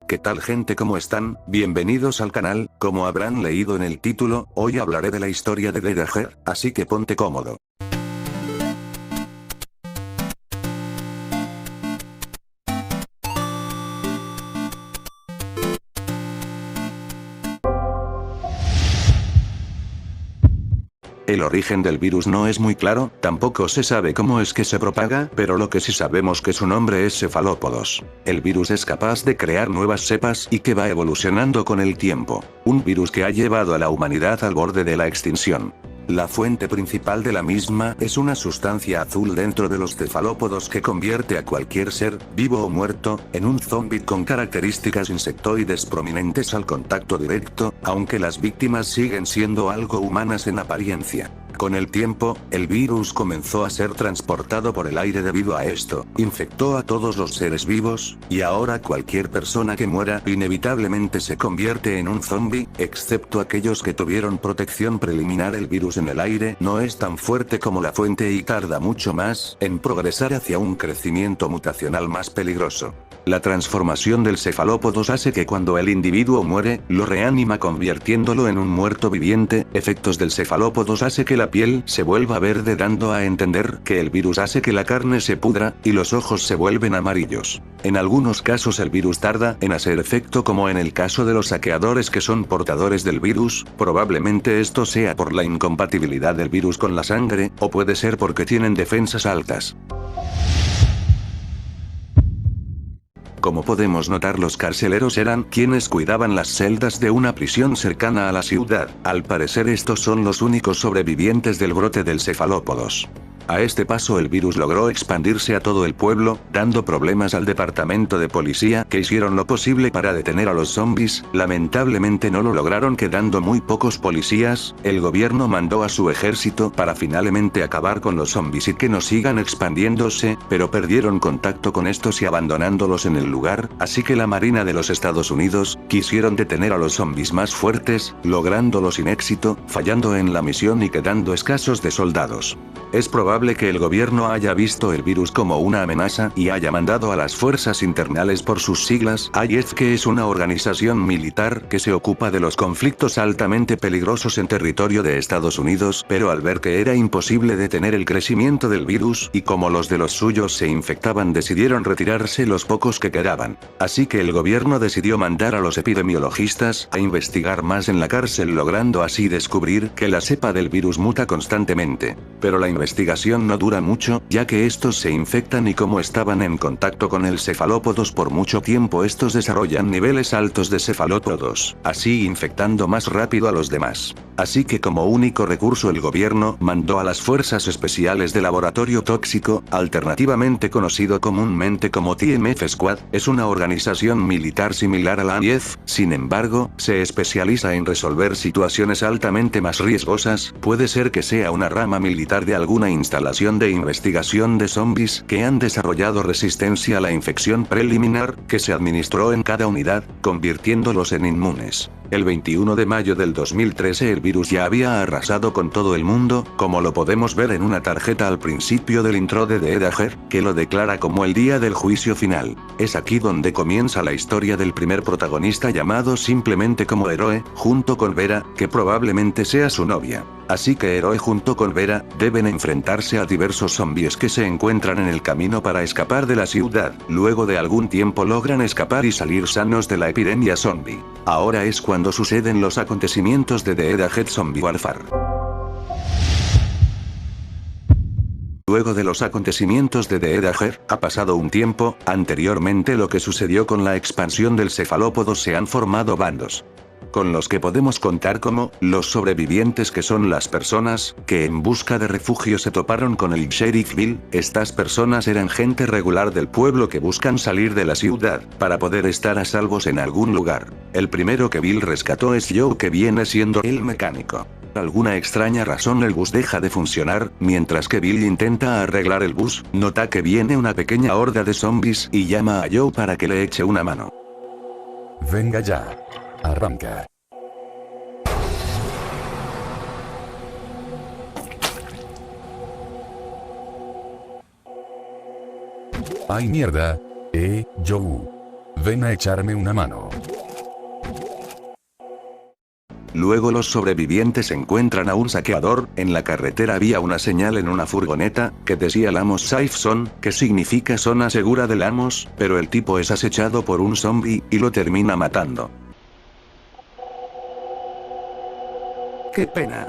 ¿Qué tal gente? ¿Cómo están? Bienvenidos al canal. Como habrán leído en el título, hoy hablaré de la historia de DDG, así que ponte cómodo. El origen del virus no es muy claro, tampoco se sabe cómo es que se propaga, pero lo que sí sabemos que su nombre es cefalópodos. El virus es capaz de crear nuevas cepas y que va evolucionando con el tiempo. Un virus que ha llevado a la humanidad al borde de la extinción. La fuente principal de la misma es una sustancia azul dentro de los cefalópodos que convierte a cualquier ser, vivo o muerto, en un zombie con características insectoides prominentes al contacto directo, aunque las víctimas siguen siendo algo humanas en apariencia. Con el tiempo, el virus comenzó a ser transportado por el aire debido a esto, infectó a todos los seres vivos, y ahora cualquier persona que muera inevitablemente se convierte en un zombie, excepto aquellos que tuvieron protección preliminar. El virus en el aire no es tan fuerte como la fuente y tarda mucho más en progresar hacia un crecimiento mutacional más peligroso. La transformación del cefalópodos hace que cuando el individuo muere, lo reanima convirtiéndolo en un muerto viviente. Efectos del cefalópodos hace que la piel se vuelva verde, dando a entender que el virus hace que la carne se pudra, y los ojos se vuelven amarillos. En algunos casos el virus tarda en hacer efecto, como en el caso de los saqueadores que son portadores del virus, probablemente esto sea por la incompatibilidad del virus con la sangre, o puede ser porque tienen defensas altas. Como podemos notar, los carceleros eran quienes cuidaban las celdas de una prisión cercana a la ciudad. Al parecer estos son los únicos sobrevivientes del brote del cefalópodos. A este paso el virus logró expandirse a todo el pueblo, dando problemas al departamento de policía, que hicieron lo posible para detener a los zombies. Lamentablemente no lo lograron, quedando muy pocos policías. El gobierno mandó a su ejército para finalmente acabar con los zombies y que no sigan expandiéndose, pero perdieron contacto con estos y abandonándolos en el lugar, así que la Marina de los Estados Unidos quisieron detener a los zombies más fuertes, lográndolo sin éxito, fallando en la misión y quedando escasos de soldados. Es probable que el gobierno haya visto el virus como una amenaza y haya mandado a las fuerzas internales, por sus siglas, IF, que es una organización militar que se ocupa de los conflictos altamente peligrosos en territorio de Estados Unidos, pero al ver que era imposible detener el crecimiento del virus, y como los de los suyos se infectaban, decidieron retirarse los pocos que quedaban. Así que el gobierno decidió mandar a los epidemiologistas a investigar más en la cárcel, logrando así descubrir que la cepa del virus muta constantemente. Pero la investigación no dura mucho, ya que estos se infectan y como estaban en contacto con el cefalópodos por mucho tiempo, estos desarrollan niveles altos de cefalópodos, así infectando más rápido a los demás. Así que como único recurso el gobierno mandó a las Fuerzas Especiales de Laboratorio Tóxico, alternativamente conocido comúnmente como TMF Squad, es una organización militar similar a la IF, sin embargo, se especializa en resolver situaciones altamente más riesgosas. Puede ser que sea una rama militar de alguna instalación de investigación de zombies que han desarrollado resistencia a la infección preliminar, que se administró en cada unidad, convirtiéndolos en inmunes. El 21 de mayo del 2013 el virus ya había arrasado con todo el mundo, como lo podemos ver en una tarjeta al principio del intro de DDG, que lo declara como el día del juicio final. Es aquí donde comienza la historia del primer protagonista, llamado simplemente como Héroe, junto con Vera, que probablemente sea su novia. Así que Héroe junto con Vera deben enfrentarse a diversos zombies que se encuentran en el camino para escapar de la ciudad. Luego de algún tiempo logran escapar y salir sanos de la epidemia zombie. Ahora es cuando suceden los acontecimientos de The DDG Zombie Warfare. Luego de los acontecimientos de The DDG, ha pasado un tiempo. Anteriormente lo que sucedió con la expansión del cefalópodo, se han formado bandos, con los que podemos contar como los sobrevivientes, que son las personas que en busca de refugio se toparon con el Sheriff Bill. Estas personas eran gente regular del pueblo que buscan salir de la ciudad para poder estar a salvos en algún lugar. El primero que Bill rescató es Joe, que viene siendo el mecánico. Por alguna extraña razón el bus deja de funcionar. Mientras que Bill intenta arreglar el bus, nota que viene una pequeña horda de zombies y llama a Joe para que le eche una mano. Venga ya. Arranca. ¡Ay mierda! Joe. Ven a echarme una mano. Luego los sobrevivientes encuentran a un saqueador. En la carretera había una señal en una furgoneta que decía Lamos Safe Zone, que significa zona segura de Lamos, pero el tipo es acechado por un zombie y lo termina matando. ¡Qué pena!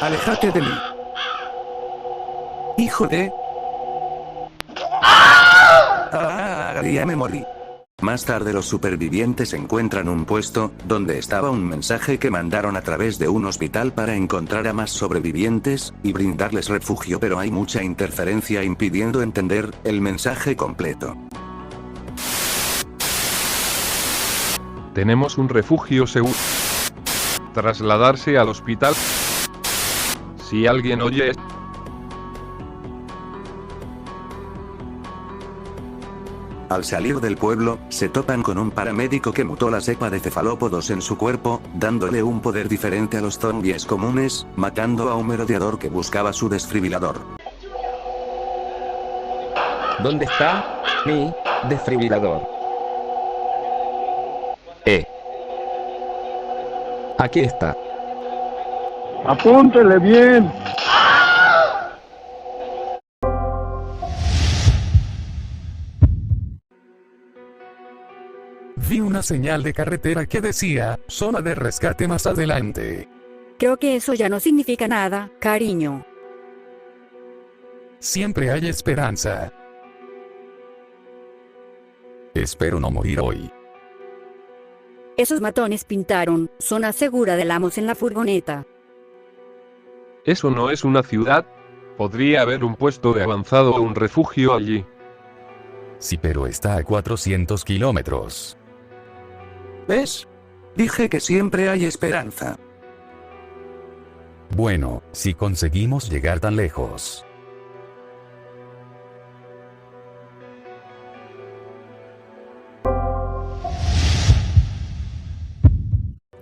¡Aléjate de mí! ¡Hijo de! ¡Ah! Ya me morí. Más tarde los supervivientes encuentran un puesto, donde estaba un mensaje que mandaron a través de un hospital para encontrar a más sobrevivientes, y brindarles refugio, pero hay mucha interferencia impidiendo entender el mensaje completo. Tenemos un refugio seguro. Trasladarse al hospital. Si alguien oye esto. Al salir del pueblo, se topan con un paramédico que mutó la cepa de cefalópodos en su cuerpo, dándole un poder diferente a los zombies comunes, matando a un merodeador que buscaba su desfibrilador. ¿Dónde está mi desfibrilador? Aquí está. Apúntele bien. Vi una señal de carretera que decía, zona de rescate más adelante. Creo que eso ya no significa nada, cariño. Siempre hay esperanza. Espero no morir hoy. Esos matones pintaron zona segura de Lamos en la furgoneta. Eso no es una ciudad. Podría haber un puesto de avanzado o un refugio allí. Sí, pero está a 400 kilómetros. ¿Ves? Dije que siempre hay esperanza. Bueno, si conseguimos llegar tan lejos.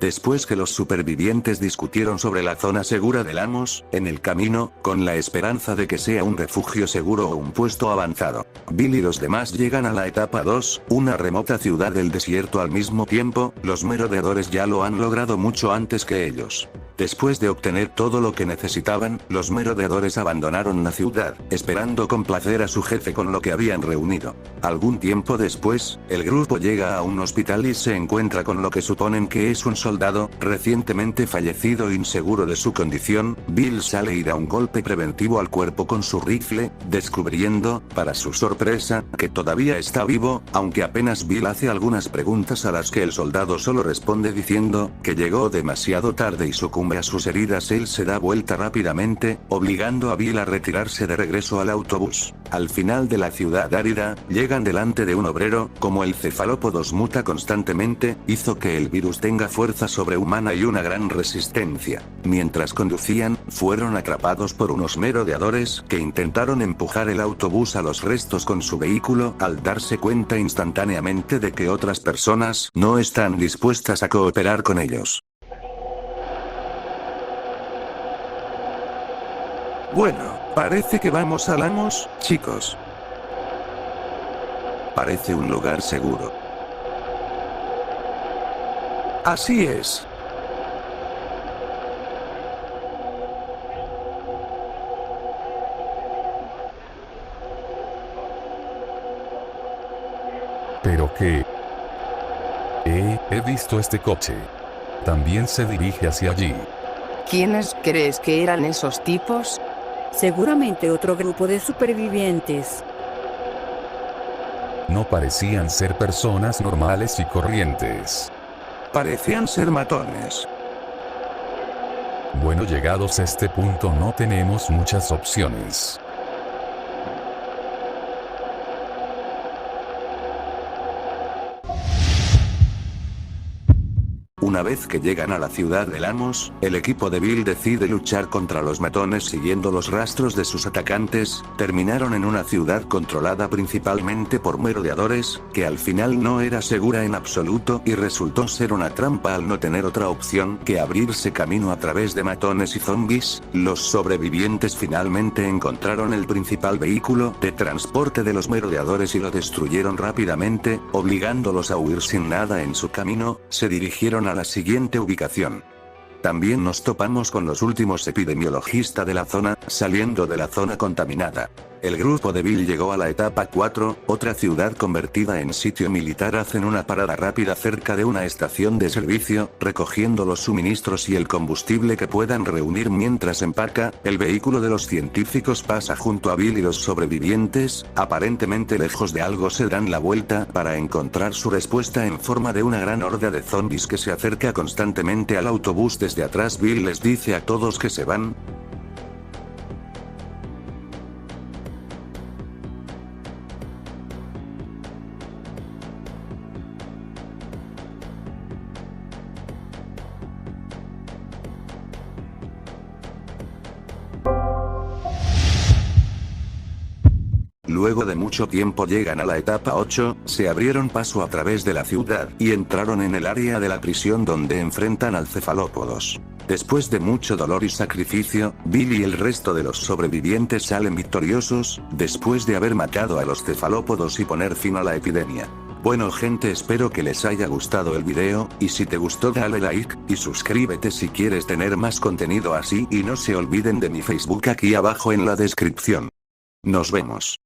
Después que los supervivientes discutieron sobre la zona segura de Lamos, en el camino, con la esperanza de que sea un refugio seguro o un puesto avanzado, Bill y los demás llegan a la etapa 2, una remota ciudad del desierto. Al mismo tiempo, los merodeadores ya lo han logrado mucho antes que ellos. Después de obtener todo lo que necesitaban, los merodeadores abandonaron la ciudad, esperando complacer a su jefe con lo que habían reunido. Algún tiempo después, el grupo llega a un hospital y se encuentra con lo que suponen que es un soldado, recientemente fallecido. Inseguro de su condición, Bill sale y da un golpe preventivo al cuerpo con su rifle, descubriendo, para su sorpresa, que todavía está vivo, aunque apenas Bill hace algunas preguntas a las que el soldado solo responde diciendo que llegó demasiado tarde y sucumbe a sus heridas. Él se da vuelta rápidamente, obligando a Bill a retirarse de regreso al autobús. Al final de la ciudad árida, llegan delante de un obrero. Como el cefalópodos muta constantemente, hizo que el virus tenga fuerza sobrehumana y una gran resistencia. Mientras conducían, fueron atrapados por unos merodeadores que intentaron empujar el autobús a los restos con su vehículo, al darse cuenta instantáneamente de que otras personas no están dispuestas a cooperar con ellos. Bueno, parece que vamos a Lamos, chicos. Parece un lugar seguro. Así es. ¿Pero qué? He visto este coche. También se dirige hacia allí. ¿Quiénes crees que eran esos tipos? Seguramente otro grupo de supervivientes. No parecían ser personas normales y corrientes. Parecían ser matones. Bueno, llegados a este punto no tenemos muchas opciones. Una vez que llegan a la ciudad de Lamos, el equipo de Bill decide luchar contra los matones siguiendo los rastros de sus atacantes. Terminaron en una ciudad controlada principalmente por merodeadores, que al final no era segura en absoluto y resultó ser una trampa al no tener otra opción que abrirse camino a través de matones y zombies. Los sobrevivientes finalmente encontraron el principal vehículo de transporte de los merodeadores y lo destruyeron rápidamente, obligándolos a huir sin nada en su camino. Se dirigieron a la siguiente ubicación. También nos topamos con los últimos epidemiologistas de la zona, saliendo de la zona contaminada. El grupo de Bill llegó a la etapa 4, otra ciudad convertida en sitio militar. Hacen una parada rápida cerca de una estación de servicio, recogiendo los suministros y el combustible que puedan reunir mientras empaca. El vehículo de los científicos pasa junto a Bill y los sobrevivientes, aparentemente lejos de algo, se dan la vuelta para encontrar su respuesta en forma de una gran horda de zombies que se acerca constantemente al autobús desde atrás. Bill les dice a todos que se van. Luego de mucho tiempo llegan a la etapa 8, se abrieron paso a través de la ciudad y entraron en el área de la prisión donde enfrentan al cefalópodos. Después de mucho dolor y sacrificio, Bill y el resto de los sobrevivientes salen victoriosos, después de haber matado a los cefalópodos y poner fin a la epidemia. Bueno gente, espero que les haya gustado el video, y si te gustó dale like, y suscríbete si quieres tener más contenido así, y no se olviden de mi Facebook aquí abajo en la descripción. Nos vemos.